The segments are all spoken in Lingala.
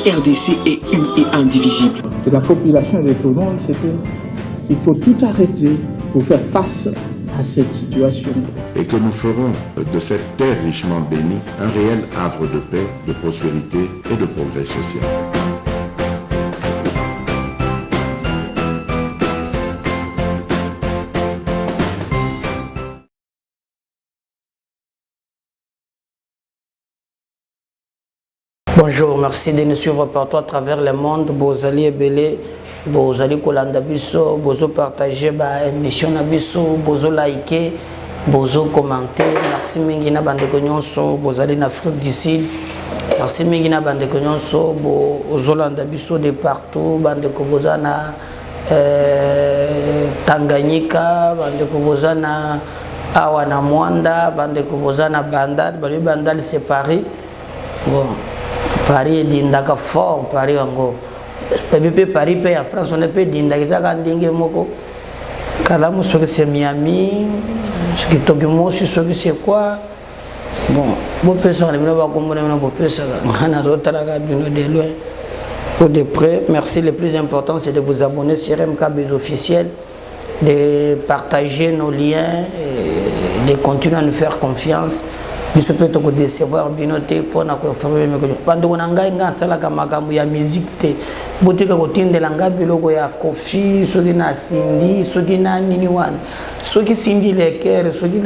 RDC est une et indivisible. De la population et de tout le monde, c'est qu'il faut tout arrêter pour faire face à cette situation. Et que nous ferons de cette terre richement bénie un réel havre de paix, de prospérité et de progrès social. Bonjour, merci de nous suivre partout à travers le monde. Bozali ebele, bozali kolanda biso, bozo partager ba émission na biso, bozo liker, bozo commenter. Merci mingi na bande nyonso, bozali na Afrique du Sud. Merci mingi na bande nyonso, bozo landa biso de partout, bande ko bozana Tanganyika, bande ko bozana awa na Mwanda, bande ko bozana Bandal, bale Bandal c'est Paris. Bon. Paris dindaka fort Paris ango pepe Paris pe ya France on peut dindaka zaka ndinge moko kalamu soki c'est Miami soki Tokyo soki c'est quoi bon bo pesa le mino ba komona na bo pesa ngana zotala ka bino de loin ou de près. Merci, le plus important c'est de vous abonner sur MKBz officiel, de partager nos liens et de continuer à nous faire confiance. Biso peut te décevoir binoté pour na ko informer me ko bando na ngai nga sala ka makambo ya musique te botika ko tindela ngabi loko ya Kofi soki na Cindy soki na nini wana soki Cindy lekere soki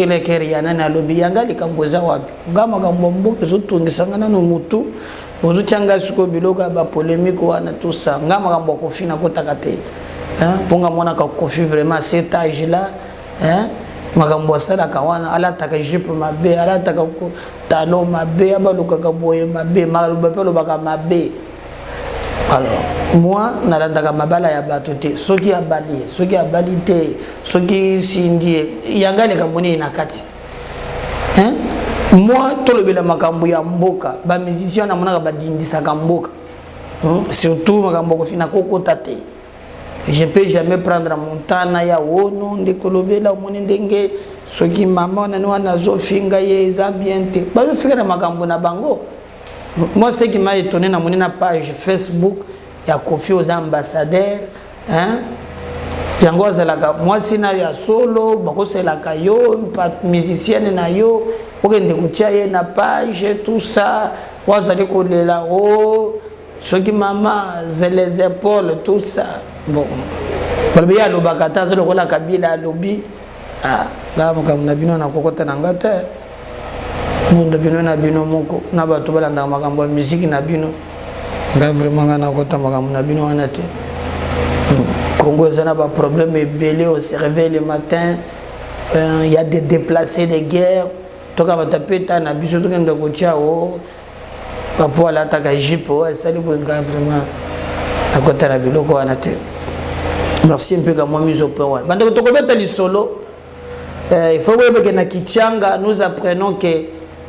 lekere ya nana lobi yanga likamboza wapi ngama kambo zo tungisa ngana no mutu bozo changa suko biloko ba polémique wana tout ça ngama kambo Kofi na ko takate hein ponga mona ka Kofi vraiment cet âge là hein magambo sala kawana ala taka jipe mabe ala taka talon mabe abaluka kaboye mabe maluba pelo baka mabe. Alors moi nalandaka mabala ya batote soki abali te soki sindie yangale kamoni na kati hein moi tolobela makambo ya mboka ba musicien na monaka badindisa ka mboka surtout makambo ko fina kokota te. Je ne peux jamais prendre mon temps ya wono ndekolobela moni ndenge soki maman na wana zo finga ye za bien te ba zo finga na makambo na bango. Moi ce qui m'a étonné na moni na page Facebook ya Kofi aux ambassadeurs hein yango zalaka moi sina ya solo bako selaka yo musicienne na yo okende kutia ye na page tout ça wazali kolela oh soki maman j'ai les épaules tout ça. Bon, balbiya lo bakata zolo kola kabila lobi ah ngamo kamuna bino na kokota na ngata mundo bino na bino moko na bato balanda makambo ya musique na bino nga vraiment na kota makambo na bino wana te. Congo zana ba problème belé on se réveille le matin il y a des déplacés de guerre toka batapeta na biso to kende ko tia o papo ala taka jipo sali bo nga vraiment na kota na biloko wana te. Merci un peu comme moi mise au point. Bande ko tokobeta li solo il faut que na kichanga nous apprenons que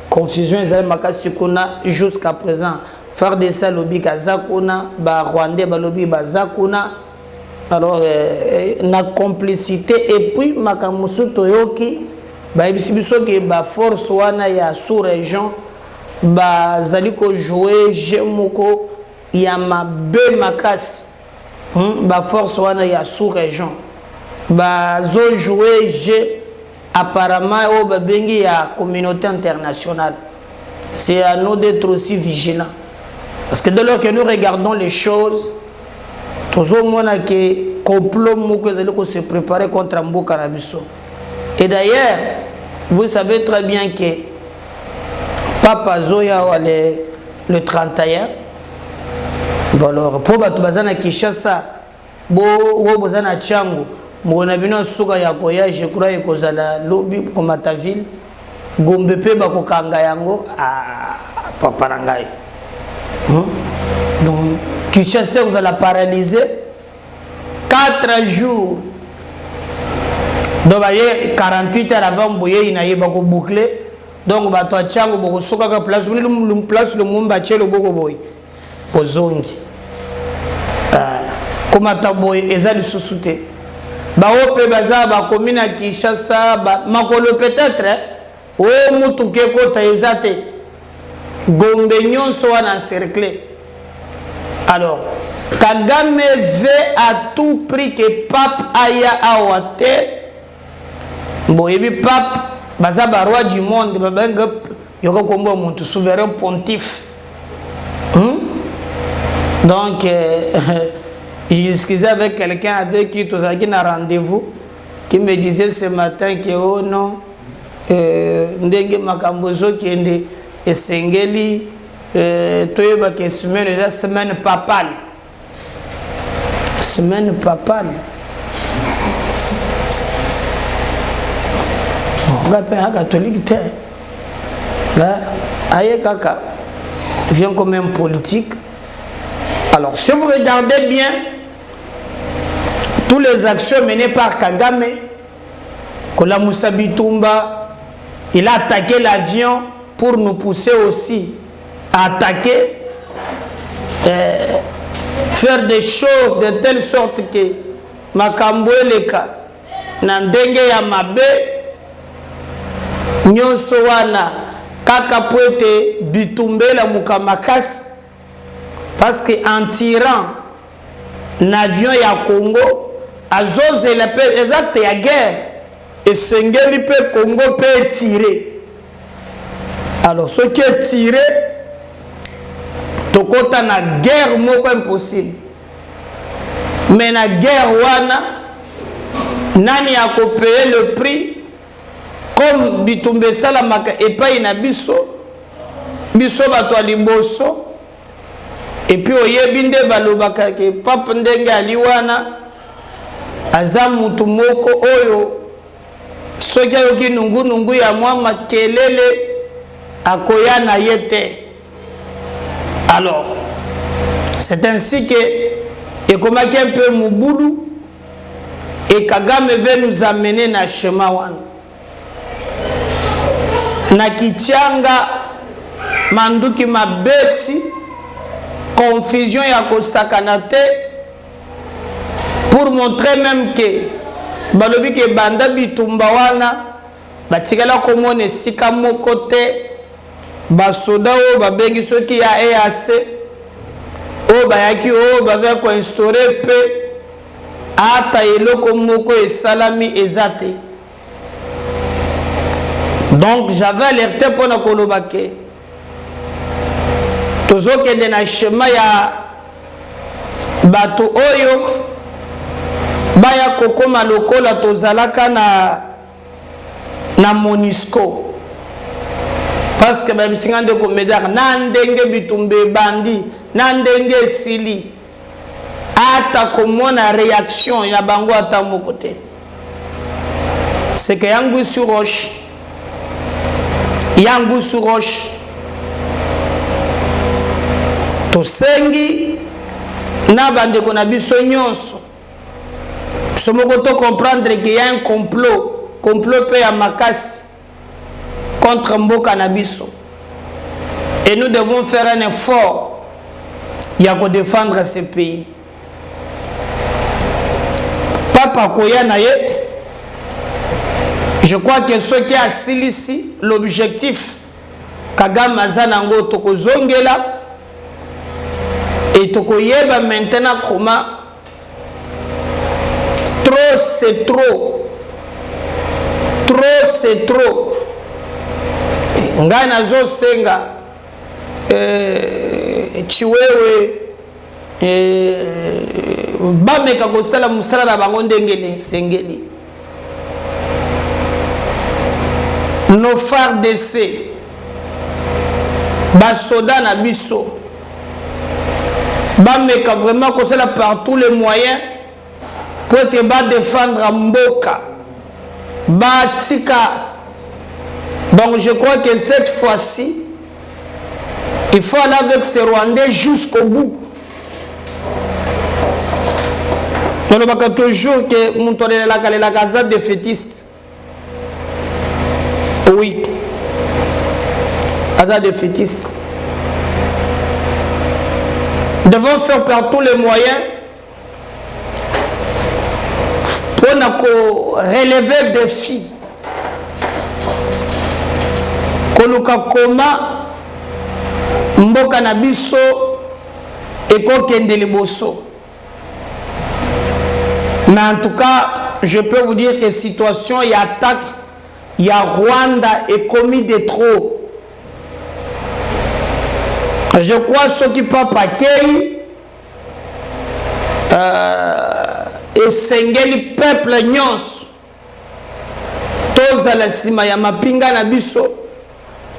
confusion ezali makasi kuna jusqu'à présent faire des salobi kazakuna ba rwandais balobi bazakuna alors na complicité et puis makamusu toyoki ba biso ke ba force wana ya sous région ba zali ko jouer jemoko ya mabe makasi. Ba force wana ya sous région ba zo jouer jeu apparemment au babengi ya communauté internationale. C'est à nous d'être aussi vigilants parce que dès lors que nous regardons les choses toujours mona que complot moko zeli se préparer contre mboka na biso. Et d'ailleurs vous savez très bien que Papa Zoya le 31. Bon alors pour bato bazana Kinshasa bo bazana Tchango mona bino suka ya koya je crois ekozala lobi komata ville Gombe pe bakokanga yango papa nangai donc Kinshasa vous allez paralyser 4 jours donc baye 48 heures avant boye ina yeba ko boucler donc bato Tchango boko suka ka place le mumba chelo boko boy ozongi comme taboy ezali susute ba ope baza ba commune à Kinshasa ba makolo peut-être o mutuke ko ta ezate Gombe nyonso wana encerclé Alors, Kagame veut à tout prix que pape aya awate. Bon, et puis pape, bazaba roi du monde, yoko kombo montu souverain pontife. Donc, j'ai discuté avec quelqu'un avec qui tous qui n'a rendez-vous, qui me disait ce matin que oh non, ndenge makambozo qui est esengeli, toyeba que semaine papale. Semaine papale. On va faire un catholique. Aïe kaka vient comme un politique. Alors, si vous regardez bien, toutes les actions menées par Kagame, Kola Moussa Bitumba, il a attaqué l'avion pour nous pousser aussi à attaquer, faire des choses de telle sorte que Makambo Eleka, Nandenge Yamabe, Nyonso wana, Kaka Pwete Bitumbe la Mukamakasi. Parce qu'en tirant l'avion ya Congo, Azose les actes de guerre, et Sengeli peut Congo peut tirer. Alors ce qui est tiré, tokota na guerre moko impossible. Mais la guerre wana, nani a payé le prix, comme Bitumbe Salamaka et pas inabiso, biso bato liboso. Et puis oyebinde balobaka ke papa ndenge aliwana aza mutu moko oyo soki ayoki nungu ya mwa makelele akoya na yete. Alors c'est ainsi que ekomaki un peu mubulu et Kagame veut nous amener na chemin wana na kichanga manduki mabeti confusion ya kosakanate pour montrer même que balobi ke banda bitumba wana batikala komona esika moko te basoda oyo babengi soki ya EAC oyo bayaki oyo baza koinstaure mpe ata eloko moko esalami eza te. Donc j'avais alerté mpona koloba ke tozokende na shema ya bato oyo baya kokoma lokola tozalaka na MONUSCO parce que babisinga ndeko medar na ndenge bitumbe bandi na ndenge esili ata komona réaction ya bango ata moko te. C'est que yangu sur roche tosengi na bandeko na biso nyonso somoko to comprendre qu'il y a un complot pe ya makasi contre mboka na biso et nous devons faire un effort ya ko défendre ce pays. Papa koya na ye, je crois que ce qui a silisi l'objectif Kagame azanango tokozongela. Et tokoyeba maintenant comment trop c'est trop nga nazo senga chiwewe bameka kosala musala na bango ndenge esengeli. Nos phares d'essai basoda na biso bameka vraiment comme ça par tous les moyens pour te défendre mboka batika. Donc je crois que cette fois-ci il faut aller avec ces Rwandais jusqu'au bout. On ne va pas toujours que mon tour de la casa défaitiste. Oui, casa défaitiste. Nous devons faire par tous les moyens pour relever le défi. Koluka koma mboka na biso et kokende liboso. Mais en tout cas, je peux vous dire que situation et attaque, il y a Rwanda et commis de trop. Je crois ceux qui parlent paquet et sengeli peuple nyons tous à la sima ya mapinga na biso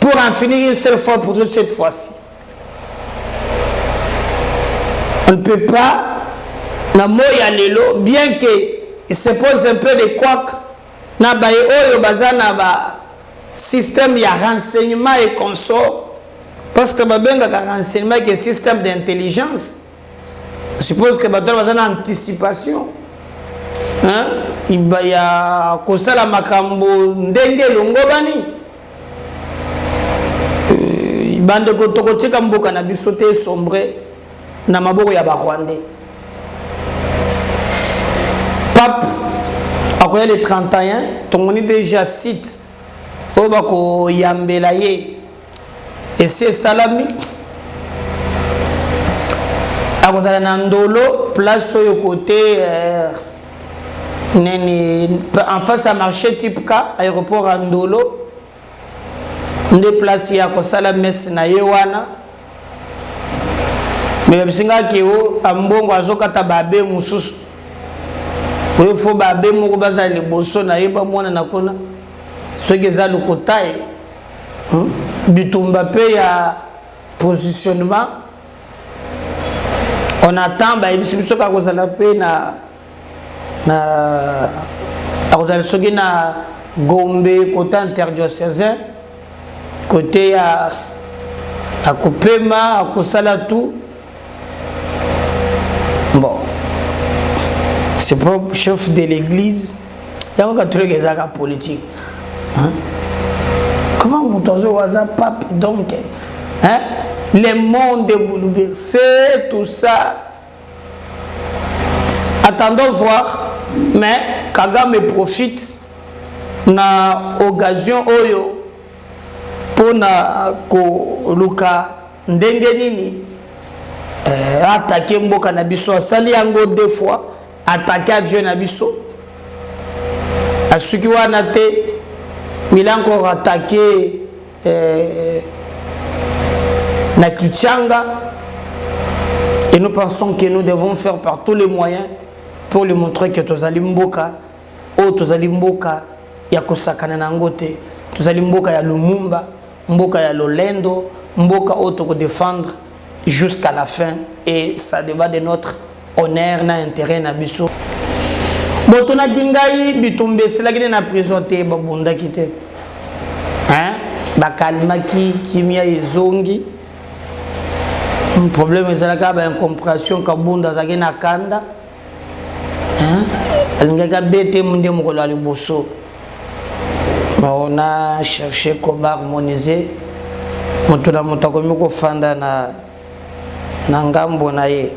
pour en finir une seule fois pour toute cette fois-ci. On ne peut pas na moya lelo, bien qu'il se pose un peu de couac na baye oyo bazana ba système ya renseignement et consort. Parce que le renseignement est un système d'intelligence. Je suppose que il y a une anticipation. Il y a la makambo ndenge longobani. Il y a des gens qui ont sauté sombre na maboko ya Rwandais. Pape, après le 31, on a déjà cité au Yambelaye. Et c'est salami. À Nandolo, place au côté en face à marché type K, aéroport Andolo. Déplacé à Salami na Yewana. Mais le singa qui est au Ambongo Azokata Babe Moussous. Il faut Babe Moubaza le Bosso na Yeba Mwana Nakona. Ce qui est à l'Okotaï. Bitumba pe ya positionnement. On attend ba ibiso ka kozala pe na akozala soki na Gombe côté interdiocésain côté ya akopema akosala tout. Bon, c'est propre chef de l'église. Il y a un truc ezaka politique. Comment mon tozo waza pape donc hein? Le monde est bouleversé, tout ça. Attendons voir, mais Kagame profite na occasion oyo pour na ko luka ndenge nini attaquer mboka na biso asali yango 2 fois attaquer avion na biso asuki wana te. Il a encore attaqué na Kichanga et nous pensons que nous devons faire par tous les moyens pour lui montrer que tozali mboka o tozali mboka ya kosakana na ngote, tozali mboka ya Lumumba, mboka ya Lolendo, mboka o toko défendre jusqu'à la fin et ça va de notre honneur na intérêt na biso. Bon, on a dingai bitumbe c'est la guine na prison te babunda kite. Hein? Bakalma ki kimia izongi. Un problème c'est la ka ba incompréhension ka bunda za na kanda. Hein? Alingaka bete munde mukolo ali boso. On a cherché comment harmoniser. Motuna mutako miko fanda na ngambo na ye.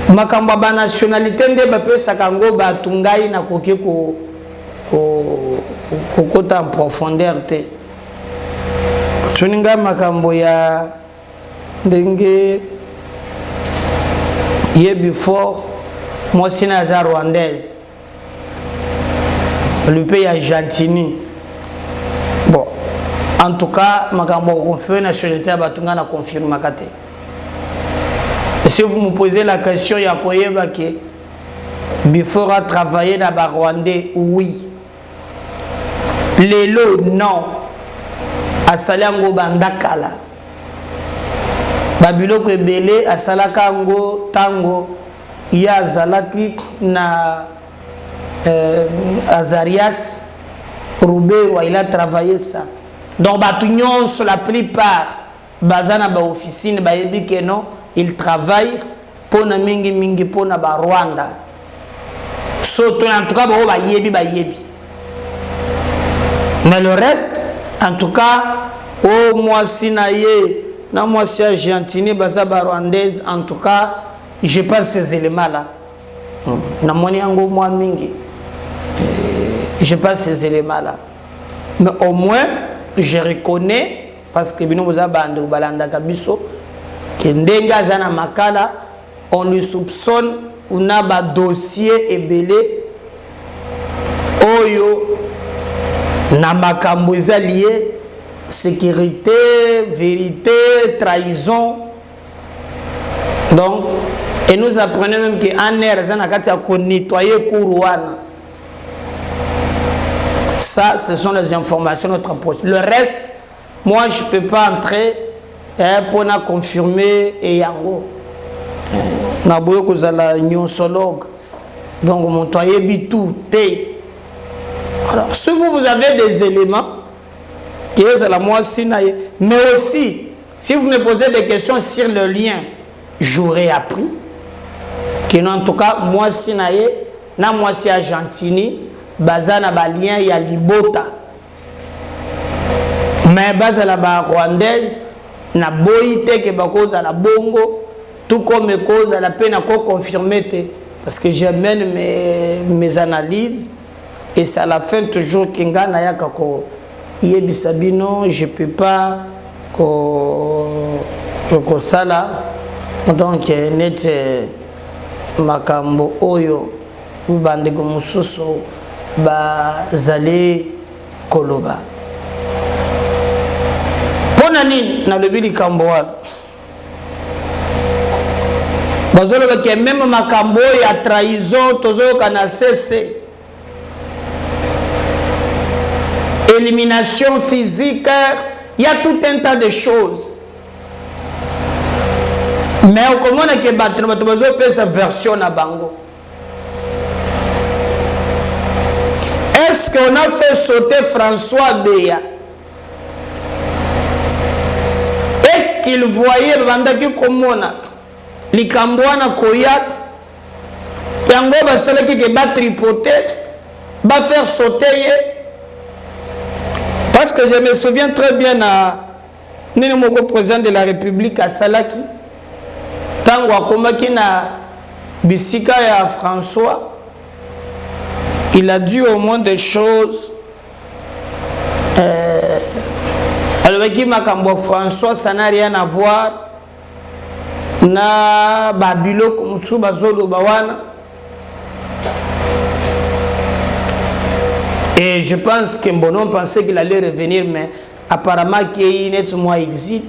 Makamba ba nationalité nde ba pesa kango ba tungai na koke ko kota en profondeur te. Tuninga makambo ya ndenge ye before moi sina za rwandaise le pays argentini. Bon, en tout cas makambo confirme nationalité ba tunga na confirme makate. Si vous me posez la question, il y a que before a travaillé dans le Rwandais, oui. Lelo, non. A Salango Bandakala. Babilo Kwebele, a Salakango, Tango, ya Zalaki, na Azarias, Roubaix, il a travaillé ça. Donc, Batugnon, sur la plupart, Bazana ba officine, ba yebi que non. Il travaille pour na mingi pour na ba Rwanda. Surtout en tout cas ba yebi. Mais le reste, en tout cas, au moi sinaye, na moi si Argentine baza ba rwandaise, en tout cas, je pense ces éléments là. Na moni yango moi mingi. Je pense ces éléments là. Mais au moins je reconnais parce que bino boza bande balanda kabiso. que ndenga zana makala on le soupçonne on a ba dossier ebelé oyo na makambo eza lié sécurité, vérité, trahison. Donc, et nous apprenons même qu'en air, il faut nettoyer Kourouana. Ça, ce sont les informations de notre poche. Le reste, moi, je ne peux pas entrer pour confirmer et yango. Naboyo kozala nyonsologue. Donc, mon toyer bitou, té. Alors, si vous avez des éléments, mais aussi, si vous me posez des questions sur le lien, j'aurais appris que en tout cas, moi, si na moi, si Argentini, bazana ba lien ya libota. Mais bazala ba rwandaise, na boite que ba cause à la bongo, tout comme cause à la peine à confirmer, parce que j'amène mes analyses et c'est à la fin toujours kinga na yakako. Yebisabino, je ne peux pas que ça là. Donc, net makambo oyo bande mususu bazali koloba. Ponani na le bili kamboa. Bazolo ke même makambo ya trahison tozo kana cesse. Élimination physique, il y a tout un tas de choses. Mais comment est-ce que cette version à Bango? Est-ce qu'on a fait sauter François Béa? Est-ce qu'il voyait Bandaki Komona, les Cambouana Koyak, Yango Baselaki qui va tripoter, va faire sauter? Parce que je me souviens très bien à Nénémoko, président de la République à Salaki, Tango Akomaki na Bissika et à François, il a dit au moins des choses. Alors qui m'a François, ça n'a rien à voir. Na Babilo comme sous Bazolo Bawana. Et je pense que Mbono pensait qu'il allait revenir, mais apparemment qu'il y a eu net mois exil.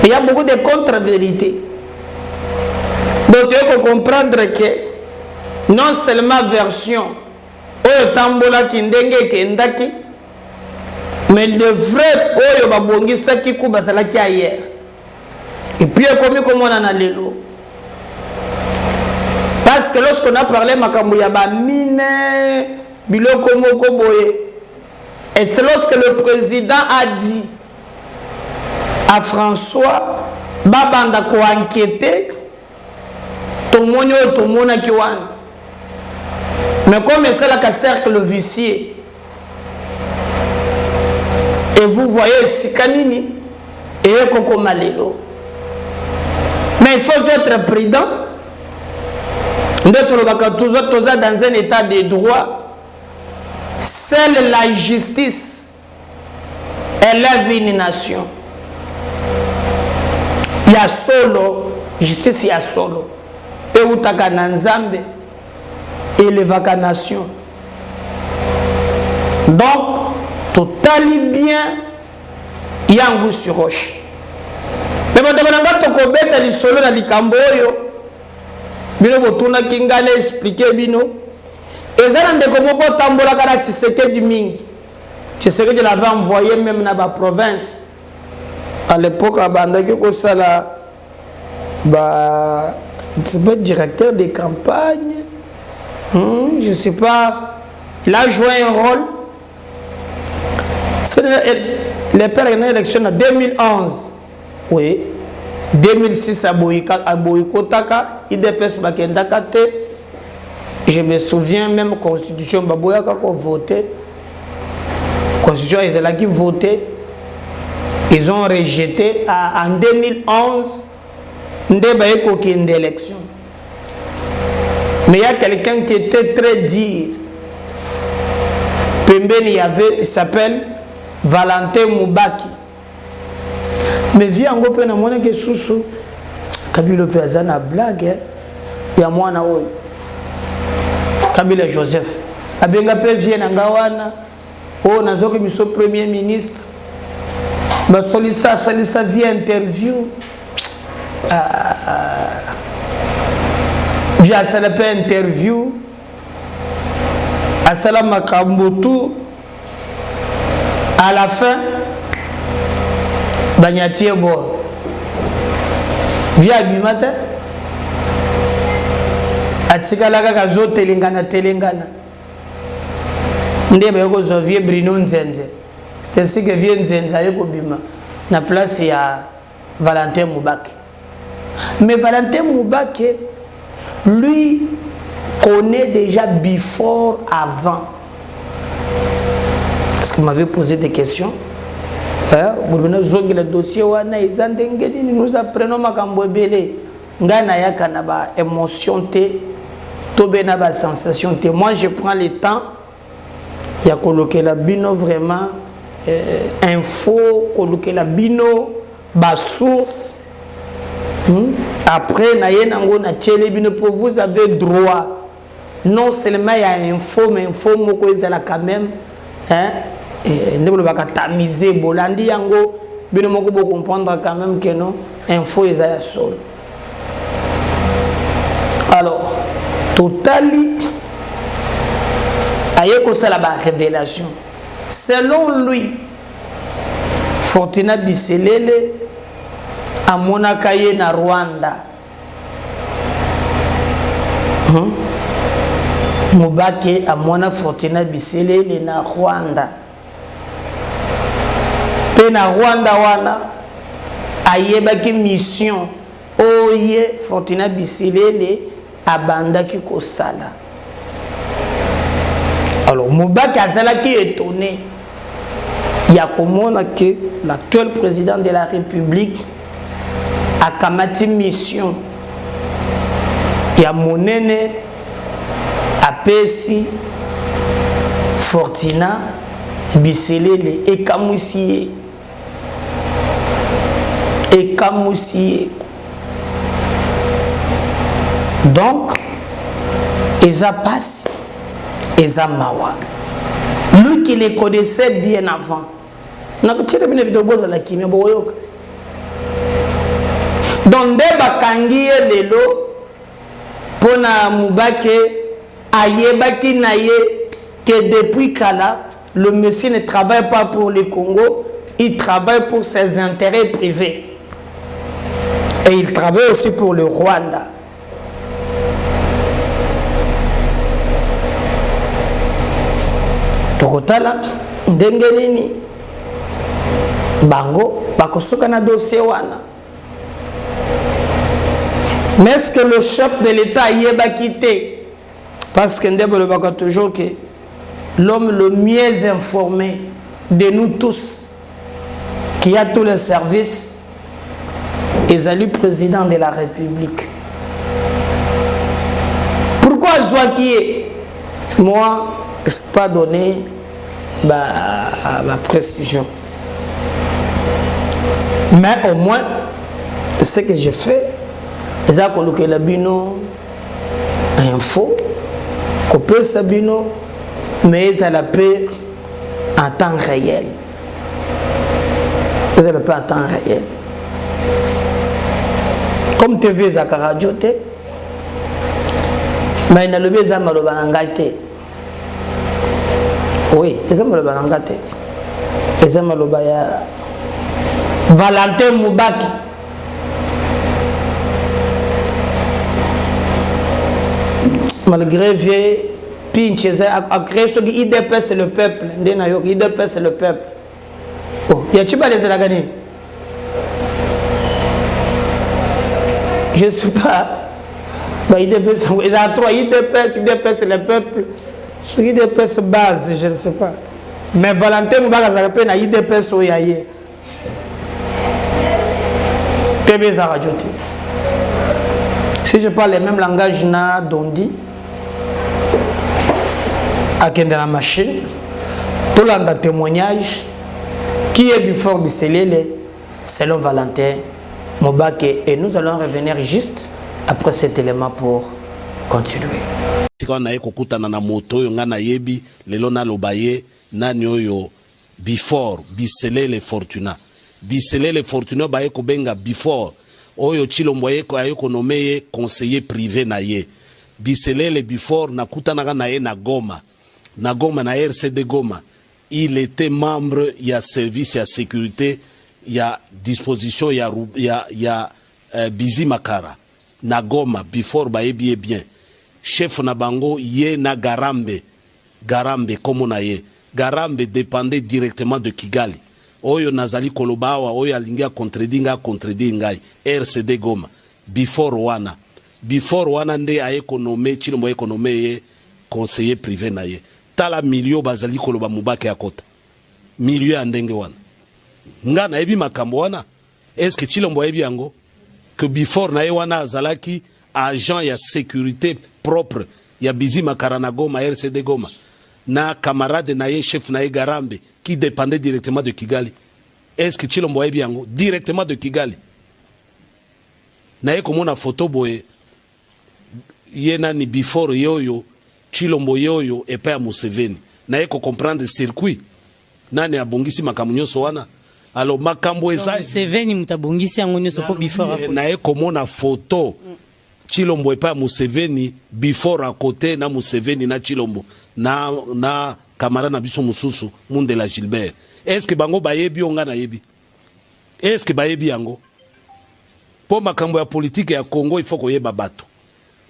Il y a beaucoup de contre-vérités. Donc il faut comprendre que non seulement version Oyo Tambola Kindenge Kendaki, mais le vrai Oyo Babongi Saki Kubasalaki ailleurs. Et puis comme on en a l'élo. Parce que lorsqu'on a parlé Makambuya Mine, Biloko Moko Boye, et c'est lorsque le président a dit à François, Babanda ko enquêter, tout le monde a kiwan. Mais comme c'est là qu'un cercle vicieux, et vous voyez Sikanini et Koko Malelo. Mais il faut être prudent. Nous sommes toujours dans un état de droit. Seule la justice élève une nation. Il y a solo, justice il y a solo. Et où t'as qu'un Nzambe élève la nation. Donc, totalement bien, il y a un goût sur roche. Mais quand on a un peu solo dans les camboyo, bino botuna kingane expliquer bino ezana ndeko moko tambola kana Tshisekedi mingi Tshisekedi l'avait envoyé même dans la province à l'époque abandaki ko sala ba directeur de campagne je sais pas il a joué un rôle. Les pères ont une élection en 2011 oui 2006 à Boyikotaka, IDPS Bakendaka te. Je me souviens même Constitution Baboyaka qui a voté. Constitution Israël qui a voté. Ils ont rejeté en 2011 une élection. Mais il y a quelqu'un qui était très dire. Il s'appelle Valentin Moubaki. mais viens en groupe na mona que susu Kabila peza na blague ya mwana oyo Kabila Joseph abenga pe vient na ngawana oh nazoki biso premier ministre ba solisa via interview via ça la interview asala makambo tout à la fin banyatie bor via bimata atikala kaka zo telengana ndebe yoko zo vie Bruno Nzenze c'est ainsi que vie Nzenze ayeko bima na place ya Valentin Moubake. Mais Valentin Moubake lui connaît déjà before avant. Parce qu'il m'avait posé des questions. Le dossier nous apprenons makambo ebele ngana yaka na ba émotion te to bena ba sensation te. Moi je prends le temps ya coloquer la bino vraiment info coloquer la bino ba source après na yenango na télé bino pour vous avez droit non seulement il y a info mais info moko ezala quand même hein ndebolo baka tamiser bolandi yango bino moko bo comprendre quand même que non info ezala sol. Alors totali ayeko sala ba révélation selon lui Fortuna Biselele amonaka ye na Rwanda Moubake amona Fortuna Biselele na Rwanda pe na Rwanda wana ayebaki mission oye Fortuna Biselele abandaki kosala. Alors Moubake azalaki étonné ya komona que l'actuel président de la République a kamati mission ya monene apesi Fortuna Biselele ekamusiye donc eza passe eza mawa lui qui les connaissait bien avant nakutile bine video boza la kimia boyoka donc nde bakangi ye lelo pona Moubake ayebaki na ye que depuis kala le monsieur ne travaille pas pour le Congo, il travaille pour ses intérêts privés et il travaille aussi pour le Rwanda. Tokotala ndenge nini bango bakosoka na dossier wana. Mais est-ce que le chef de l'État y est quitté? Parce que ndebolo baka toujours que l'homme le mieux informé de nous tous qui a tous les services est le président de la République. Pourquoi je vois qui est? Moi, je ne peux pas donner ma précision. Mais au moins, ce que j'ai fait, c'est que la bino info, couper sa bino, mais ça la paix en temps réel. Ça la paix en temps réel. Comme TV za radio te, mais il y a le besoin de l'angate. Oui, ils ont le balangate. Ils ont le baya Valentin Moubake. Malgré vieux pinche, a créé ce qui IDPS le peuple. IDPS le peuple. Oh, y a-t-il pas les Elagani? Je ne sais pas. IDPS, il y a trois IDPS le peuple. Ce qui IDPS base, je ne sais pas. Mais Valentin Moubake a appelé IDPS au Yaye. TV za radio. Si je parle le même langage na Dondi, à la machine, tout le témoignage qui est du fort Biselele, selon Valentin Mobake. Et nous allons revenir juste après cet élément pour continuer. Tika na eko kutana na moto yo nga na yebi lelo na lobaye nani oyo before Biselele Fortuna. Biselele Fortuna ba eko benga before oyo Chilombo eko ayeko nomeye conseiller privé na ye. Biselele before na kutana na ye na Goma. Na Goma na RCD Goma. Il était membre ya service ya sécurité ya disposition ya Bizi Makara. Na Goma before ba yebi bien. Chef na bango ye na Garambe comme na ye Garambe dépendait directement de Kigali oyo nazali kolobawa oyo alingia contredit ngai RCD Goma before wana nde a économé Chilombo économé ye conseiller privé na ye tala milio bazali koloba Mobake ya kota milio ya ndenge wana nga na ebi makambo wana est-ce que Chilombo ebi yango que before na ye wana azalaki agent ya sécurité propre ya Bizi Makara na Goma RCD Goma na camarade na ye chef na ye Garambe qui dépendait directement de Kigali. Est-ce que Chilombo ebi yango directement de Kigali na ye komona photo boye ye nani before yoyo Chilombo yoyo epa ya Museveni na ye ko comprendre circuit nani abongisi makambo nyonso wana alors makambo eza Museveni mutabongisi yango nyonso po before na ye komona photo Chilombo epa Museveni before à côté na Museveni na Chilombo na camarade na biso mususu Mundela Gilbert. Est-ce que bango bayebi onga na yebi? Est-ce que bayebi yango? Po makambo ya politique ya Congo il faut koyeba bato.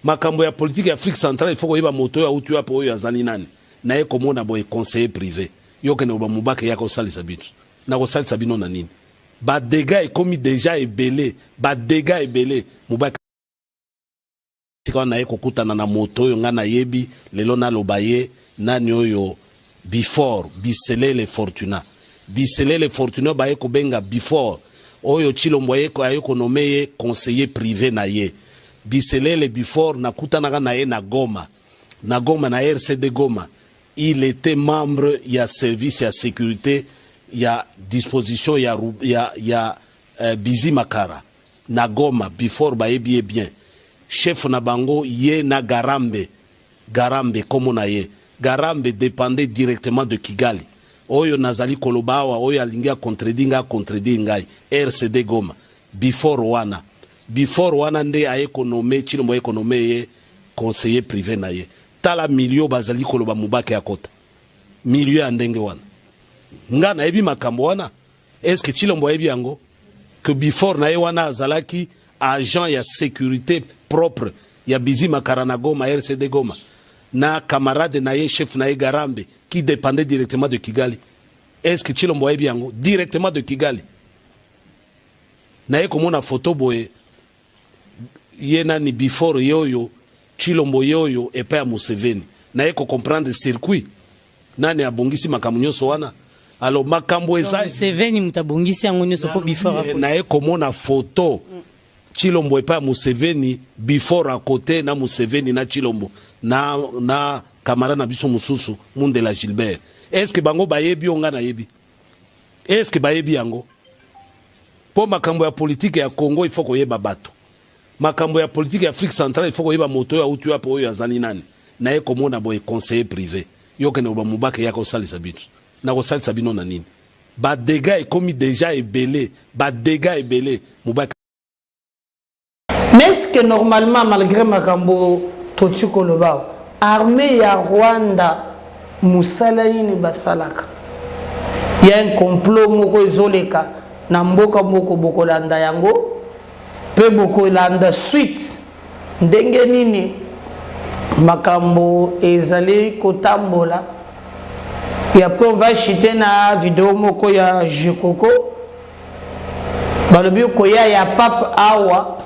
Makambo ya politique ya Afrique centrale il faut koyeba moto ya utu apo oyo azali nani. Na ye komona boye conseiller privé. Yoke ne ba Mobake ya ko salisa bitu. Na ko salisa bino na nini? Ba dégâts est commis déjà ebelé. Ba dégâts ebelé. Mobake tika na eko kutana na moto oyo nga na yebi lelo na lobaye nani oyo before Biselele Fortuna. Biselele Fortuna ba eko benga before oyo Chilombo eko ayeko nomeye conseiller privé na ye. Biselele before na kutana na ye na Goma. Na Goma na RCD Goma. Il était membre ya service ya sécurité ya disposition ya Bizi Makara. Na Goma before ba yebi bien. Chef na bango ye na Garambe comme na ye Garambe dépendait directement de Kigali oyo nazali kolobawa oyo alingia contredit ngai RCD Goma before wana nde a économé Chilombo économé ye conseiller privé na ye tala milio bazali koloba Mobake ya kota milio ya ndenge wana nga na ebi makambo wana est-ce que Chilombo ebi yango que before na ye wana azalaki agent ya sécurité propre ya Bizi Makara na Goma RCD Goma na camarade na ye chef na ye Garambe qui dépendait directement de Kigali. Est-ce que Chilombo ebi yango directement de Kigali na ye komona photo boye ye nani before yoyo Chilombo yoyo epa ya Museveni na ye ko comprendre circuit nani abongisi makambo nyonso wana alors makambo eza Museveni mutabongisi yango nyonso po before na ye komona photo Chilombo epa Museveni before à côté na Museveni na Chilombo na camarade na biso mususu Mundela Gilbert. Est-ce que bango bayebi onga na yebi? Est-ce que bayebi yango? Po makambo ya politique ya Congo il faut koyeba bato. Makambo ya politique ya Afrique centrale il faut koyeba moto ya utu apo oyo azali nani. Na ye komona boye conseiller privé. Yoke ne ba Mobake ya ko salisa bitu. Na ko salisa bino na nini? Ba dégâts est commis déjà ebelé. Ba dégâts ebelé. Mobake. Mais est-ce que normalement, malgré Makambo Totsuko Lobao, armée ya Rwanda, Moussalani ni Basalaka, il y a un complot moko izoleka, Namboka moko boko landa yango, pe boko landa suite, ndenge nini, Makambo ezali kotambola, et après on va chiter na vidéo moko ya Jikoko, balobi koya ya pape awa,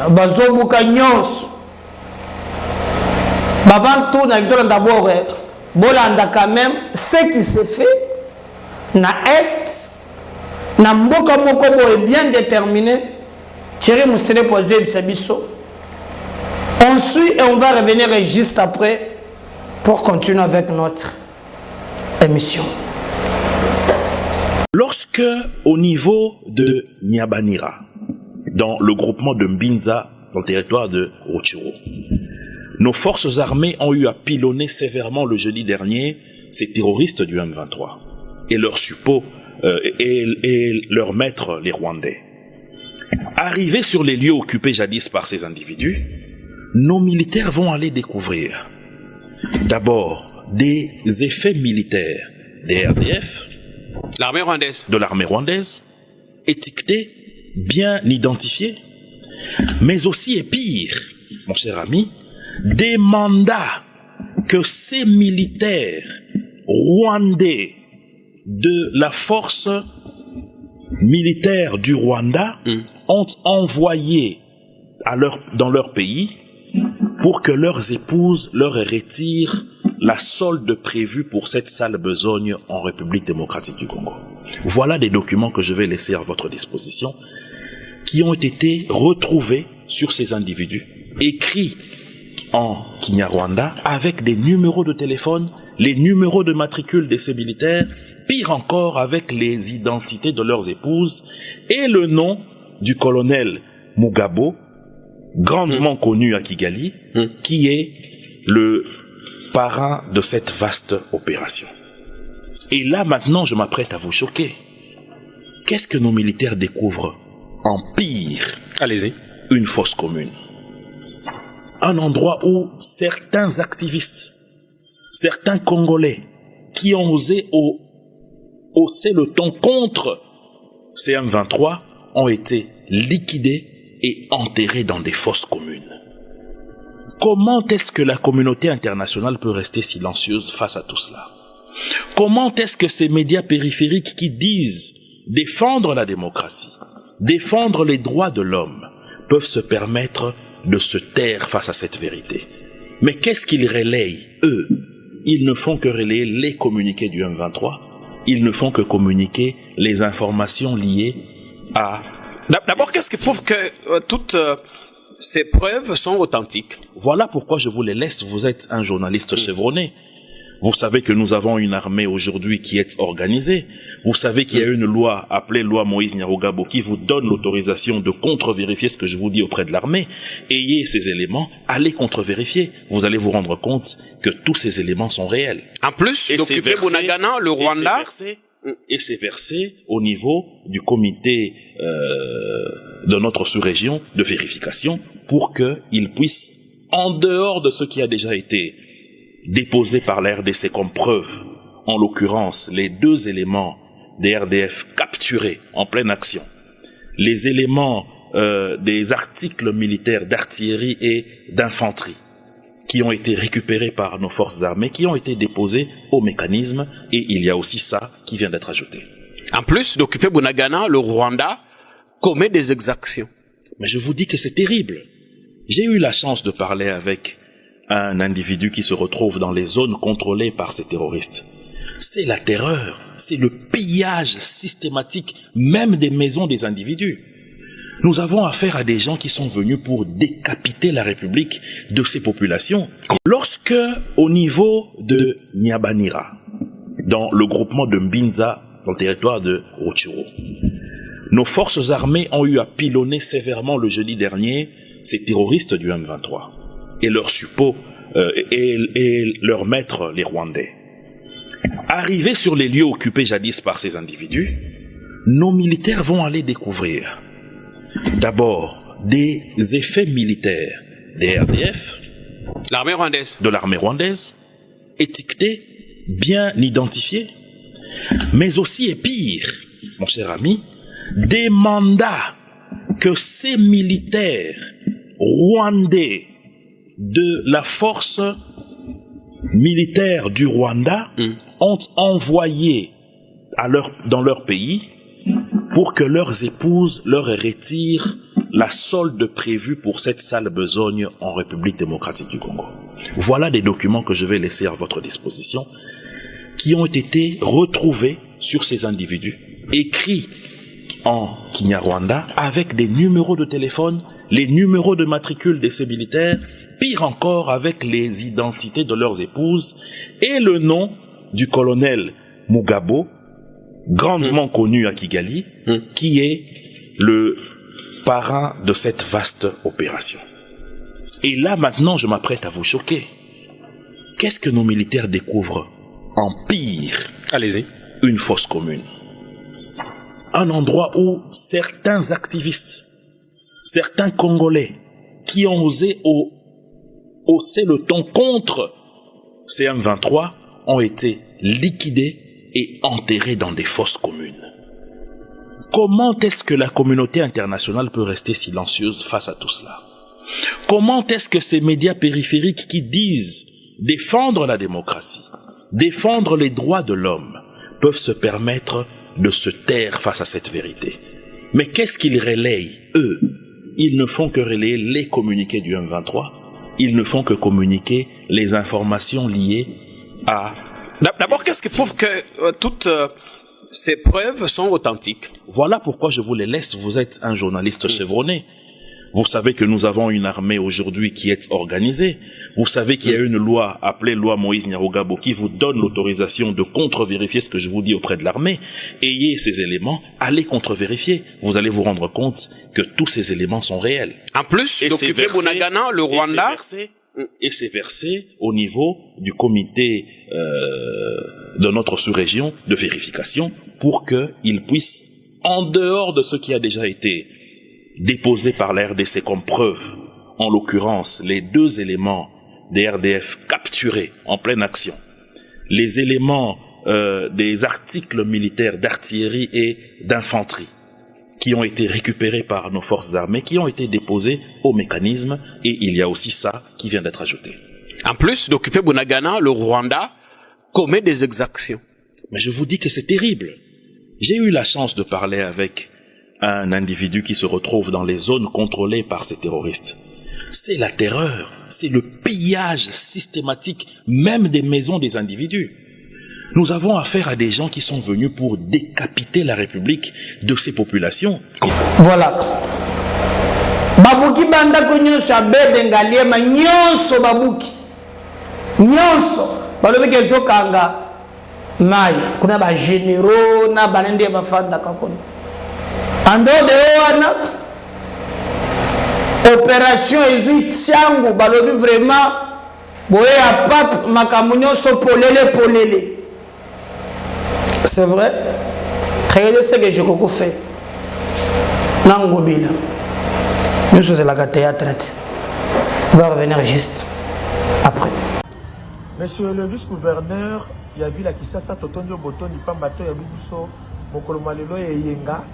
bazobuka nyonso avant tout d'abord bolanda quand même ce qui se fait na est na mboka moko boye bien déterminé Thierry Musele posé biso on suit et on va revenir juste après pour continuer avec notre émission. Lorsque, au niveau de Nyabanira, dans le groupement de Mbinza, dans le territoire de Rutshuru, nos forces armées ont eu à pilonner sévèrement le jeudi dernier ces terroristes du M23 et leurs suppôts et leurs maîtres, les Rwandais. Arrivés sur les lieux occupés jadis par ces individus, nos militaires vont aller découvrir d'abord des effets militaires des RDF, L'armée rwandaise. de l'armée rwandaise, étiquetés, bien identifiés, mais aussi et pire, mon cher ami, des mandats que ces militaires rwandais de la force militaire du Rwanda ont envoyés dans leur pays pour que leurs épouses leur retirent la solde prévue pour cette sale besogne en République démocratique du Congo. Voilà des documents que je vais laisser à votre disposition qui ont été retrouvés sur ces individus, écrits en Kinyarwanda avec des numéros de téléphone, les numéros de matricule de ces militaires, pire encore avec les identités de leurs épouses et le nom du colonel Mugabo, grandement connu à Kigali, qui est le parrain de cette vaste opération. Et là maintenant je m'apprête à vous choquer. Qu'est-ce que nos militaires découvrent en pire? Allez-y. Une fosse commune. Un endroit où certains activistes, certains Congolais, qui ont osé hausser le ton contre ces M23, ont été liquidés et enterrés dans des fosses communes. Comment est-ce que la communauté internationale peut rester silencieuse face à tout cela? Comment est-ce que ces médias périphériques qui disent défendre la démocratie, défendre les droits de l'homme, peuvent se permettre de se taire face à cette vérité? Mais qu'est-ce qu'ils relayent, eux? Ils ne font que relayer les communiqués du M23, ils ne font que communiquer les informations liées à... D'abord, qu'est-ce qui prouve que toutes ces preuves sont authentiques? Voilà pourquoi je vous les laisse. Vous êtes un journaliste chevronné. Vous savez que nous avons une armée aujourd'hui qui est organisée. Vous savez qu'il y a une loi appelée loi Moïse Nyarugabo qui vous donne l'autorisation de contre-vérifier ce que je vous dis auprès de l'armée. Ayez ces éléments, allez contre-vérifier. Vous allez vous rendre compte que tous ces éléments sont réels. En plus, d'occuper Bunagana, le Rwanda... Et c'est versé au niveau du comité de notre sous-région de vérification pour qu'il puisse, en dehors de ce qui a déjà été déposé par la RDC comme preuve, en l'occurrence les 2 éléments des RDF capturés en pleine action, les éléments des articles militaires d'artillerie et d'infanterie qui ont été récupérés par nos forces armées, qui ont été déposés au mécanisme, et il y a aussi ça qui vient d'être ajouté. En plus d'occuper Bunagana, le Rwanda commet des exactions. Mais je vous dis que c'est terrible. J'ai eu la chance de parler avec un individu qui se retrouve dans les zones contrôlées par ces terroristes. C'est la terreur, c'est le pillage systématique, même des maisons des individus. Nous avons affaire à des gens qui sont venus pour décapiter la République de ces populations. Lorsque, au niveau de Nyabanira, dans le groupement de Mbinza, dans le territoire de Rutshuru, nos forces armées ont eu à pilonner sévèrement le jeudi dernier ces terroristes du M23 et leurs suppôts et leurs maîtres, les Rwandais. Arrivés sur les lieux occupés jadis par ces individus, nos militaires vont aller découvrir d'abord des effets militaires des RDF, L'armée rwandaise. de l'armée rwandaise, étiquetés, bien identifiés, mais aussi et pire, mon cher ami, des mandats que ces militaires rwandais de la force militaire du Rwanda ont envoyés dans leur pays pour que leurs épouses leur retirent la solde prévue pour cette sale besogne en République démocratique du Congo. Voilà des documents que je vais laisser à votre disposition qui ont été retrouvés sur ces individus, écrits en Kinyarwanda avec des numéros de téléphone, les numéros de matricule de ces militaires, pire encore avec les identités de leurs épouses et le nom du colonel Mugabo, grandement connu à Kigali, qui est le parrain de cette vaste opération. Et là, maintenant, je m'apprête à vous choquer. Qu'est-ce que nos militaires découvrent en pire? Allez-y. Une fosse commune. Un endroit où certains activistes, certains Congolais, qui ont osé hausser le ton contre ces M23, ont été liquidés et enterrés dans des fosses communes. Comment est-ce que la communauté internationale peut rester silencieuse face à tout cela? Comment est-ce que ces médias périphériques qui disent défendre la démocratie, défendre les droits de l'homme, peuvent se permettre de se taire face à cette vérité? Mais qu'est-ce qu'ils relayent, eux? Ils ne font que relayer les communiqués du M23, ils ne font que communiquer les informations liées à... D'abord, qu'est-ce qui prouve que toutes ces preuves sont authentiques? Voilà pourquoi je vous les laisse. Vous êtes un journaliste chevronné. Vous savez que nous avons une armée aujourd'hui qui est organisée. Vous savez qu'il y a une loi appelée loi Moïse Nyarugabo qui vous donne l'autorisation de contre-vérifier ce que je vous dis auprès de l'armée. Ayez ces éléments, allez contre-vérifier. Vous allez vous rendre compte que tous ces éléments sont réels. En plus, d'occuper Bunagana, le Rwanda... Et c'est versé au niveau du comité de notre sous-région de vérification pour qu'il puisse, en dehors de ce qui a déjà été déposé par la RDC comme preuve, en l'occurrence les 2 éléments des RDF capturés en pleine action, les éléments des articles militaires d'artillerie et d'infanterie qui ont été récupérés par nos forces armées, qui ont été déposés au mécanisme, et il y a aussi ça qui vient d'être ajouté. En plus d'occuper Bunagana, le Rwanda commet des exactions. Mais je vous dis que c'est terrible. J'ai eu la chance de parler avec un individu qui se retrouve dans les zones contrôlées par ces terroristes. C'est la terreur, c'est le pillage systématique, même des maisons des individus. Nous avons affaire à des gens qui sont venus pour décapiter la République de ces populations. Voilà. Babuki banda konyoso abebe ngaliema nyonso babuki. Nyonso. Balobe kezo kanga mai. Kuna ba généraux na banende bafanda kakono. Ando de wana opération ezui tiangu balobi vraiment boye a pap makambo nyonso polele. C'est vrai. Regardez ce que je fais. Nangobila. Nous sommes à la théâtre. On va revenir juste après. Monsieur le vice-gouverneur, il y a vu la Kisasa Totondio Botoni Pambato Yabibuso, Mokolomalelo et Yenga,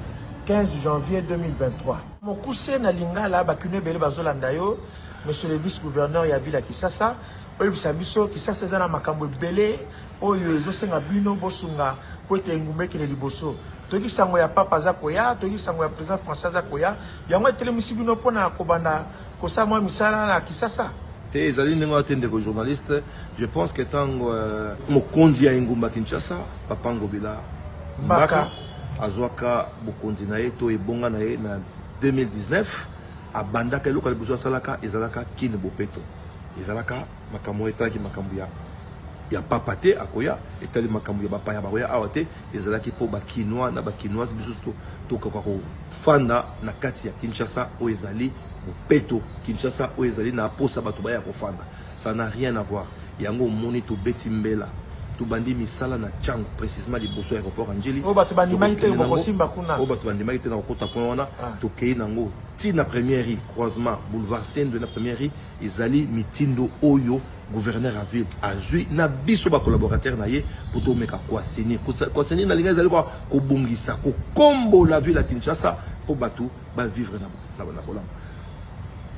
15 janvier 2023. Mon cousin Nalinga là, Bakune Bele Bazolandayo, monsieur le vice-gouverneur, il y a vu la Kisasa, Oyebisabiso, Kisasa Zana Makambo Bele, Oyo Zosenga Bino Bosunga. Toki sango ya papa za koya, toki sango ya président français za koya, yango telemisi bino pona kobanda kosa mwa misala na Kisasa. Et ezali nengo atende ko journaliste, je pense que tango mokonzi ya Ngumba Kinshasa, Papa Ngobila Mbaka azwaka bokonzi na ye to ebonga na ye na 2019 abandaka eloko ya liboso asalaka ezalaka kine bopeto. Ezalaka makambo etaki makambo ya papa te akoya etali makambo ya bapa ya bakoya awate ezalaki po bakinois na bakinoise biso to ko fanda na kati ya Kinshasa o ezali bopeto Kinshasa o ezali na posa bato baya ko fanda. Ça n'a rien à voir. Yango moni to beti mbela to bandi misala na chango précisément liboso aéroport Angeli o bato bandi maite ko simba kuna o bato bandi maite na kota point wana to kei nango ti na première rue croisement boulevard Sendwe na première rue ezali mitindo oyo gouverneur à ville a joué na biso ba collaborateur na ye pour to meka kwa seni na linga ezali kwa ko bongisa ko kombo la ville à Kinshasa po batu ba vivre na bolam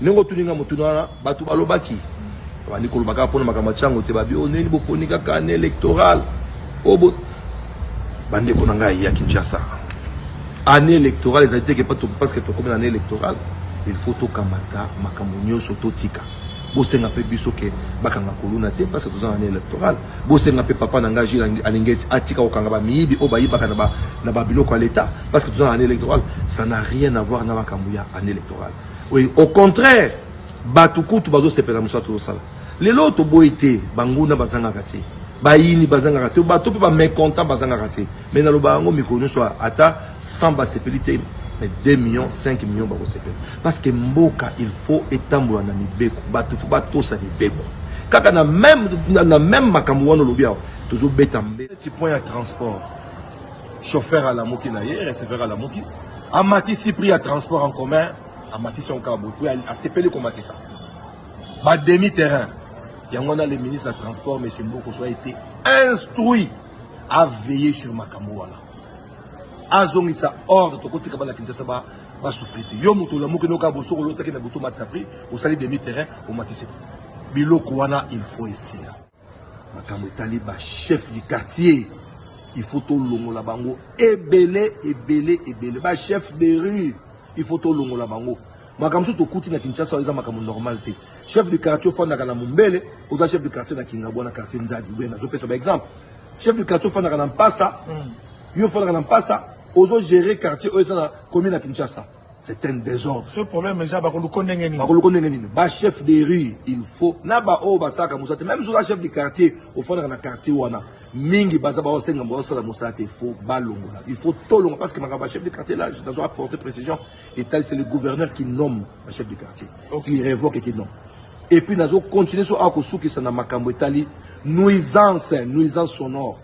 nengo tuninga mutuna batu balobaki bani ko lobaka pona makama chango te babi oneli boponi kaka année électorale obo bande ko nanga ya Kinshasa année électorale ça été que pas parce que to comme année électorale il faut to kamata makambo nyoso to tika bosenga pe biso ke bakanga koluna te parce que tous en année électorale bosenga pe papa nangaji alingeti atika okanga ba miibi o bayi baka na ba biloko à l'état parce que tous en année électorale ça n'a rien à voir na makambo ya année électorale. Oui, au contraire batukutu bazo sepela musato sala lelo to boité banguna bazanga kati bayini bazanga te bato pe ba mécontent bazanga te mais na lobango mikono soit ata 100 ba sepelité mais 2 millions 5 millions ba ko sepel parce que mboka il faut etambola na mibeko bato faut batosa mibeko kaka na même makambo wana lobia toujours betambe petit point à transport chauffeur à la moki na hier receveur à la moki amati si pris à transport en commun amati son cabo puis à sepelé comme ça ba demi terrain. Et on a le ministre du Transport, M. Mboko, a été instruit à veiller sur Makamouana. Azongisa ordre, to côté kabala kinshasa ba souffrir. Yo muto la muke no ka boso ko lota ke na buto mat sapri, au sali demi terrain au matisi. Biloko wana il faut ici là. Makamou etali ba chef du quartier. Il faut to longo la bango ebele. Ba chef de rue, il faut to longo la bango. Makamou to kuti na Kinshasa eza makamou normalité. Chef de quartier fondaka na Mumbele, oza chef de quartier na Kingabwa na quartier Nzadi. Ou bien na zopesa par exemple. Chef de quartier fondaka na Mpasa, yo fondaka na Mpasa, ozo gérer quartier oza na commune na Kinshasa. C'est un désordre. Ce problème est ba koloko ndengeni. Ba koloko ndengeni. Ba chef de rue, il faut na ba o basaka musate même sur la chef de quartier, au fondaka na quartier wana. Mingi baza ba osenga ba osala musate, il faut balongola. Il faut tolonga parce que ma chef de quartier là, je dois apporter précision. Et tel c'est le gouverneur qui nomme le chef de quartier. Qui révoque et qui nomme. Et puis nous allons continuer sur Akosu qui sont dans Makambo Itali. Nuisance sonore.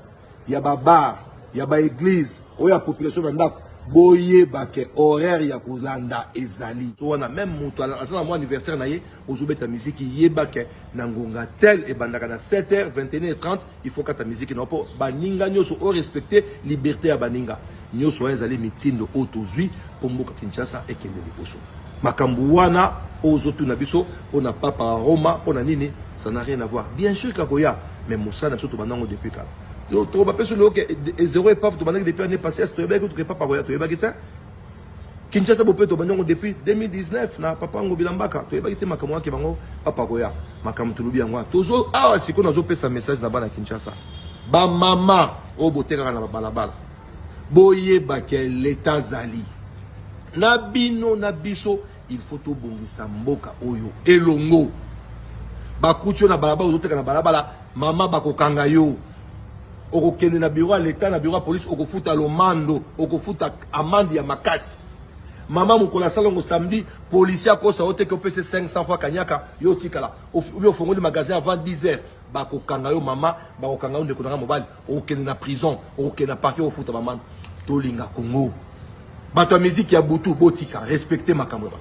Il y a bar, il y a église, il y a population vanda boye bake horaire ya kulanda ezali. So on a même moto à mon anniversaire naie aux obeta musique yebake nangonga tel et bandaka na 7h 21h30 il faut que ta musique non pas baninga nyoso au respecter liberté à baninga. Nyoso ezali mitindo autozui pour mboka Kinshasa et kende liboso. Makambo wana ozotu na biso on n'a pas par Roma on a nini ça n'a rien à voir bien sûr kakoya mais Moussa n'a surtout banango depuis quand yo trop ba peso lo que zéro épave to banango depuis année passée est que tu pas par to yebagita Kinshasa bo peto banango depuis 2019 na papa ngo bilambaka to yebagite makambo ke bango papa koya makambo tulubi yango tozo awa siko nazo pesa message na bana Kinshasa ba mama o boteka na balabala boyeba ke l'état zali na bino na biso il faut to bongisa mboka oyo elongo bakucho na balabala ozoteka na balabala mama bakokanga yo okokende na bureau l'état na bureau police okofuta lomando okofuta amande ya makasi mama mukola salongo samedi policier akosa oteke opese 500 fois kanyaka yo tikala ou fongoli magasin avant 10h bakokanga yo mama bakokanga yo ndeko na mobali okokende na prison okokende na parquet ofuta mama tolinga Congo bato musique ya butu botika respecter makambo bato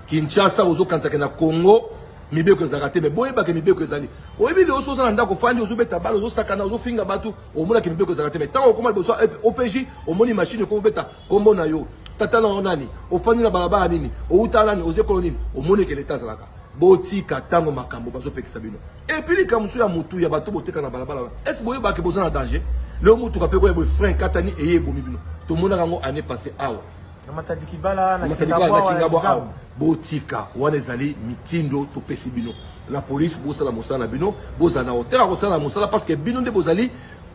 Kinshasa ozo kansaka na Congo mibeko ezakate me boyeba ke mibeko ezali oyebi le oso na ndako fandi ozo beta balo ozo sakana ozo finga bato omona ke mibeko ezakate me tango okoma boso OPJ omoni machine ko beta kombo na yo tata na nani ofandi na balabala nini outa nani oze koloni omoni ke leta zalaka botika tango makambo bazo pekisa bino et puis likamso ya mutu ya bato boteka na balabala est-ce boyeba ke bozo na danger le mutu ka peko yebo frein katani eyebo mibino to mona kango année passée awa Matadiki bala na Kingabwa botika wana ezali mitindo to pesi bino la police bosala mosala bino bozana hôtel akosala mosala parce que bino nde bozali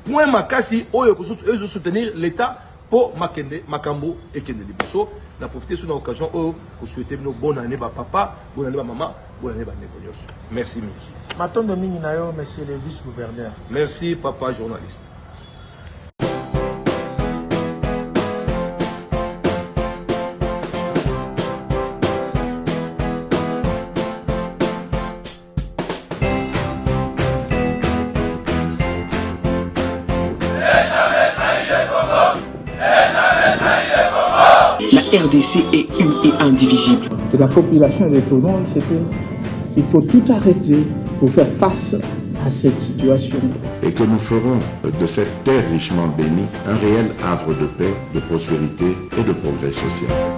point makasi oyo ko soutenir l'état pour makende makambo ekende liboso na profiter sur l'occasion ko souhaiter bino bonne année ba papa bonne année ba maman bonne année ba ndeko nyonso merci monsieur matondo mingi na yo monsieur le vice-gouverneur merci papa journaliste. La RDC est une et indivisible. De la population de tout le monde, c'est qu'il faut tout arrêter pour faire face à cette situation. Et que nous ferons de cette terre richement bénie un réel havre de paix, de prospérité et de progrès social.